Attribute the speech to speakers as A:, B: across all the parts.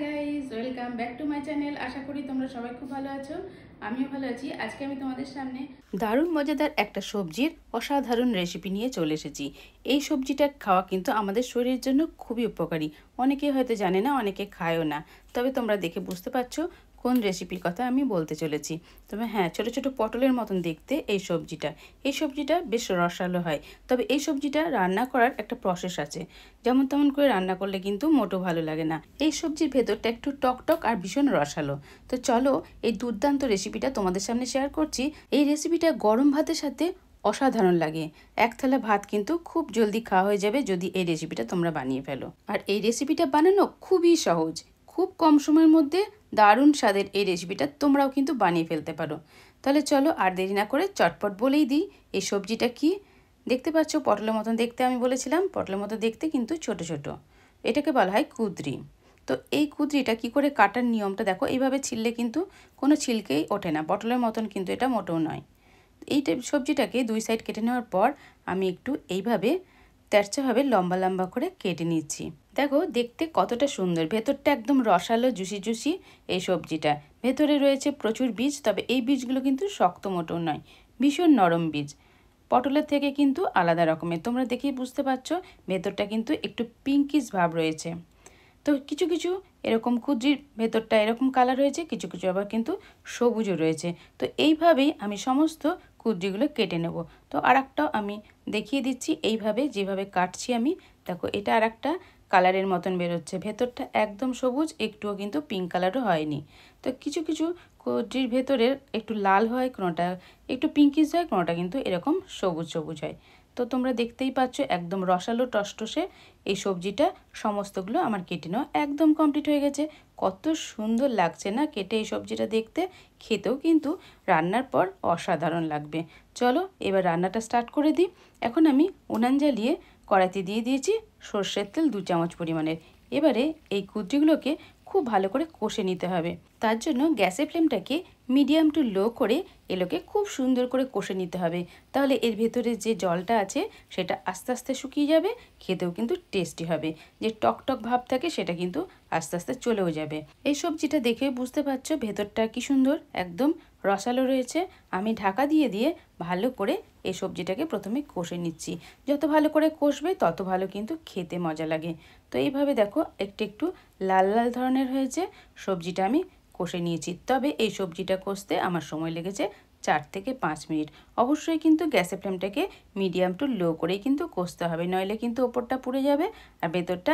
A: Guys, welcome back to my channel. আশা করি তোমরা সবাই খুব ভালো আছো। আমিও ভালো আছি। আজকে আমি তোমাদের সামনে দারুণ মজাদার একটা সবজির অসাধারণ রেসিপি নিয়ে চলে এসেছি। এই সবজিটা খাওয়া কিন্তু আমাদের শরীরের জন্য খুবই উপকারী। অনেকে হয়তো জানে না, অনেকে খায়ও না। তবে তোমরা দেখে বুঝতে পারছো কোন রেসিপির কথা আমি বলতে চলেছি। তবে হ্যাঁ, ছোট ছোট পটলের মতন দেখতে এই সবজিটা বেশ রসালো হয়। তবে এই সবজিটা রান্না করার একটা প্রসেস আছে। যেমন তেমন করে রান্না করলে কিন্তু মোটেও ভালো লাগে না। এই সবজির ভেতরটা একটু টকটক আর ভীষণ রসালো। তো চলো এই দুর্দান্ত রেসিপিটা তোমাদের সামনে শেয়ার করছি। এই রেসিপিটা গরম ভাতের সাথে অসাধারণ লাগে। এক থালা ভাত কিন্তু খুব জলদি খাওয়া হয়ে যাবে যদি এই রেসিপিটা তোমরা বানিয়ে ফেলো। আর এই রেসিপিটা বানানো খুবই সহজ। খুব কম সময়ের মধ্যে দারুণ স্বাদের এই রেসিপিটা তোমরাও কিন্তু বানিয়ে ফেলতে পারো। তাহলে চলো আর দেরি না করে চটপট বলেই দিই এই সবজিটা কি। দেখতে পাচ্ছ পটলের মতন দেখতে, আমি বলেছিলাম পটলের মতো দেখতে কিন্তু ছোট ছোট। এটাকে বলা হয় কুঁদরি। তো এই কুঁদরিটা কি করে কাটার নিয়মটা দেখো। এইভাবে ছিললে কিন্তু কোনো ছিলকেই ওঠে না, পটলের মতন কিন্তু এটা মোটেও নয়। এই সবজিটাকে দুই সাইড কেটে নেওয়ার পর আমি একটু এইভাবে তেরচাভাবে লম্বা লম্বা করে কেটে নিচ্ছি। দেখো দেখতে কতটা সুন্দর, ভেতরটা একদম রসালো জুসি জুসি এই সবজিটা। ভেতরে রয়েছে প্রচুর বীজ, তবে এই বীজগুলো কিন্তু শক্ত মোটেও নয়, ভীষণ নরম বীজ। পটলের থেকে কিন্তু আলাদা রকমের, তোমরা দেখেই বুঝতে পারছো ভেতরটা কিন্তু একটু পিঙ্কিশ ভাব রয়েছে। তো কিছু কিছু এরকম কুঁদরির ভেতরটা এরকম কালার হয়েছে, কিছু কিছু আবার কিন্তু সবুজও রয়েছে। তো এইভাবেই আমি সমস্ত কুঁদরিগুলো কেটে নেব। তো আরেকটাও আমি দেখিয়ে দিচ্ছি এইভাবে যেভাবে কাটছি আমি। দেখো এটা আরেকটা কালারের মতন বেরোচ্ছে, ভেতরটা একদম সবুজ, একটুও কিন্তু পিঙ্ক কালারও হয়নি। তো কিছু কিছু কুঁদরির ভেতরের একটু লাল হয়, কোনোটা একটু পিঙ্কিশ হয়, কোনোটা কিন্তু এরকম সবুজ সবুজ হয়। তো তোমরা দেখতেই পাচ্ছ একদম রসালো টসটসে এই সবজিটা সমস্তগুলো আমার কেটে নেওয়া একদম কমপ্লিট হয়ে গেছে। কত সুন্দর লাগছে না কেটে এই সবজিটা দেখতে, খেতেও কিন্তু রান্নার পর অসাধারণ লাগবে। চলো এবার রান্নাটা স্টার্ট করে দিই। এখন আমি উনান জ্বালিয়ে কড়াইতে দিয়ে দিয়েছি সর্ষের তেল 2 চামচ পরিমাণের। এবারে এই কুঁদরিগুলোকে খুব ভালো করে কষে নিতে হবে। তার জন্য গ্যাসের ফ্লেমটাকে মিডিয়াম টু লো করে এগুলোকে খুব সুন্দর করে কষে নিতে হবে। তাহলে এর ভেতরে যে জলটা আছে সেটা আস্তে আস্তে শুকিয়ে যাবে, খেতেও কিন্তু টেস্টি হবে। যে টকটক ভাব থাকে সেটা কিন্তু আস্তে আস্তে চলেও যাবে। এই সবজিটা দেখে বুঝতে পারছো ভেতরটা কি সুন্দর একদম রসালো রয়েছে। আমি ঢাকা দিয়ে দিয়ে ভালো করে এই সবজিটাকে প্রথমে কষে নিচ্ছি। যত ভালো করে কষবে তত ভালো কিন্তু খেতে মজা লাগে। তো এইভাবে দেখো একটু একটু লাল লাল ধরনের হয়েছে, সবজিটা আমি কষে নিয়েছি। তবে এই সবজিটা কষতে আমার সময় লেগেছে 4 থেকে 5 মিনিট। অবশ্যই কিন্তু গ্যাসের ফ্লেমটাকে মিডিয়াম টু লো করেই কিন্তু কষতে হবে, নইলে কিন্তু ওপরটা পুড়ে যাবে আর ভেতরটা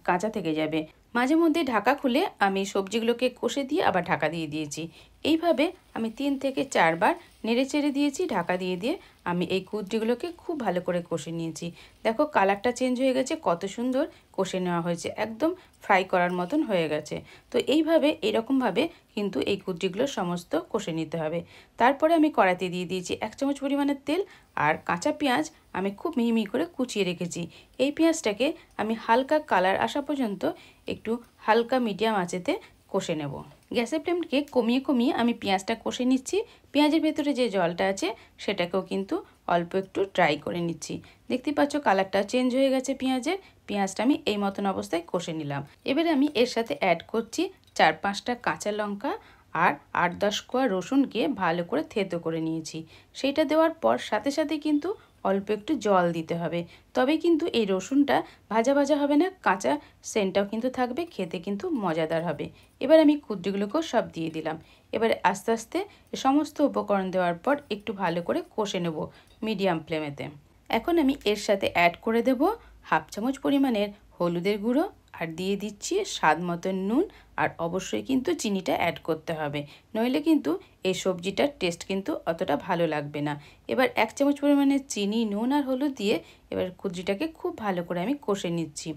A: কাঁচা থেকে যাবে। মাঝে মধ্যে ঢাকা খুলে আমি সবজিগুলোকে কষে দিয়ে আবার ঢাকা দিয়ে দিয়েছি। এইভাবে আমি 3 থেকে 4 বার নেড়ে চেড়ে দিয়েছি ঢাকা দিয়ে দিয়ে। আমি এই কুঁদরিগুলোকে খুব ভালো করে কষে নিয়েছি। দেখো কালারটা চেঞ্জ হয়ে গেছে, কত সুন্দর কষে নেওয়া হয়েছে, একদম ফ্রাই করার মতন হয়ে গেছে। তো এইভাবে এরকমভাবে কিন্তু এই কুঁদরিগুলো সমস্ত কষে নিতে হবে। তারপরে আমি কড়াইতে দিয়ে দিয়েছি 1 চামচ পরিমাণের তেল আর কাঁচা পেঁয়াজ আমি খুব মিহি মিহি করে কুচিয়ে রেখেছি। এই পেঁয়াজটাকে আমি হালকা কালার আসা পর্যন্ত একটু হালকা মিডিয়াম আঁচেতে কষে নেব। গ্যাসের ফ্লেমকে কমিয়ে কমিয়ে আমি পেঁয়াজটা কষে নিচ্ছি। পেঁয়াজের ভেতরে যে জলটা আছে সেটাকেও কিন্তু অল্প একটু ড্রাই করে নিচ্ছি। দেখতে পাচ্ছ কালারটা চেঞ্জ হয়ে গেছে পেঁয়াজের। পেঁয়াজটা আমি এই মতন অবস্থায় কষে নিলাম। এবারে আমি এর সাথে অ্যাড করছি 4-5টা কাঁচা লঙ্কা আর 8-10 কোয়া রসুনকে ভালো করে থেতো করে নিয়েছি। সেইটা দেওয়ার পর সাথে সাথে কিন্তু অল্প একটু জল দিতে হবে, তবে কিন্তু এই রসুনটা ভাজা ভাজা হবে না, কাঁচা সেন্টটাও কিন্তু থাকবে, খেতে কিন্তু মজাদার হবে। এবার আমি কুঁদরিগুলোকেও সব দিয়ে দিলাম। এবারে আস্তে আস্তে সমস্ত উপকরণ দেওয়ার পর একটু ভালো করে কষে নেব মিডিয়াম ফ্লেমেতে। এখন আমি এর সাথে অ্যাড করে দেব 1/2 চামচ পরিমাণের হলুদের গুঁড়ো আর দিয়ে দিচ্ছি স্বাদ মতন নুন। আর অবশ্যই কিন্তু চিনিটা অ্যাড করতে হবে, নইলে কিন্তু এই সবজিটার টেস্ট কিন্তু অতটা ভালো লাগবে না। এবার 1 চামচ পরিমাণে চিনি, নুন আর হলুদ দিয়ে এবার কুঁদরিটাকে খুব ভালো করে আমি কষে নিচ্ছি।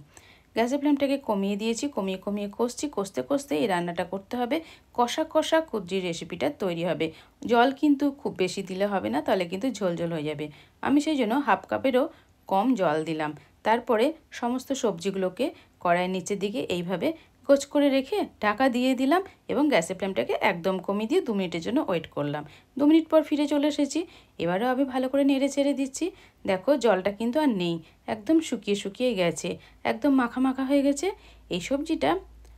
A: গ্যাসের ফ্লেমটাকে কমিয়ে দিয়েছি, কমিয়ে কমিয়ে কষছি। কষতে কষতে এই রান্নাটা করতে হবে, কষা কষা কুঁদরির রেসিপিটা তৈরি হবে। জল কিন্তু খুব বেশি দিলে হবে না, তাহলে কিন্তু ঝোল ঝোল হয়ে যাবে। আমি সেই জন্য 1/2 কাপেরও কম জল দিলাম। তারপরে সমস্ত সবজিগুলোকে কড়াইয়ের নিচের দিকে এইভাবে কোচ করে রেখে ঢাকা দিয়ে দিলাম এবং গ্যাসের ফ্লেমটাকে একদম কমিয়ে দিয়ে 2 মিনিটের জন্য ওয়েট করলাম। 2 মিনিট পর ফিরে চলে এসেছি। এবারেও আমি ভালো করে নেড়ে ছেড়ে দিচ্ছি। দেখো জলটা কিন্তু আর নেই, একদম শুকিয়ে শুকিয়ে গেছে, একদম মাখা মাখা হয়ে গেছে। এই সবজিটা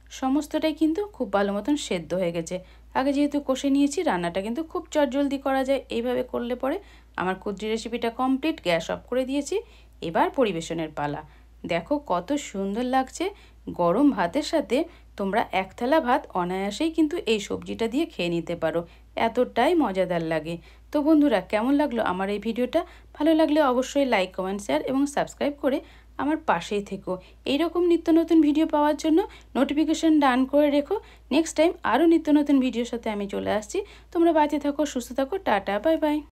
A: সমস্তটাই কিন্তু খুব ভালো মতন সেদ্ধ হয়ে গেছে। আগে যেহেতু কষে নিয়েছি, রান্নাটা কিন্তু খুব চটজলদি করা যায়। এইভাবে করলে পরে আমার কুদ্রি রেসিপিটা কমপ্লিট। গ্যাস অফ করে দিয়েছি। এবার পরিবেশনের পালা। দেখো কত সুন্দর লাগছে। গরম ভাতের সাথে তোমরা এক থালা ভাত অনায়াসেই কিন্তু এই সবজিটা দিয়ে খেয়ে নিতে পারো, এতটাই মজাদার লাগে। তো বন্ধুরা, কেমন লাগলো আমার এই ভিডিওটা? ভালো লাগলে অবশ্যই লাইক, কমেন্ট, শেয়ার এবং সাবস্ক্রাইব করে আমার পাশেই থেকো। এইরকম নিত্য নতুন ভিডিও পাওয়ার জন্য নোটিফিকেশন ডান করে রেখো। নেক্সট টাইম আরও নিত্য নতুন ভিডিওর সাথে আমি চলে আসছি। তোমরা বাঁচে থাকো, সুস্থ থাকো। Tata, bye bye.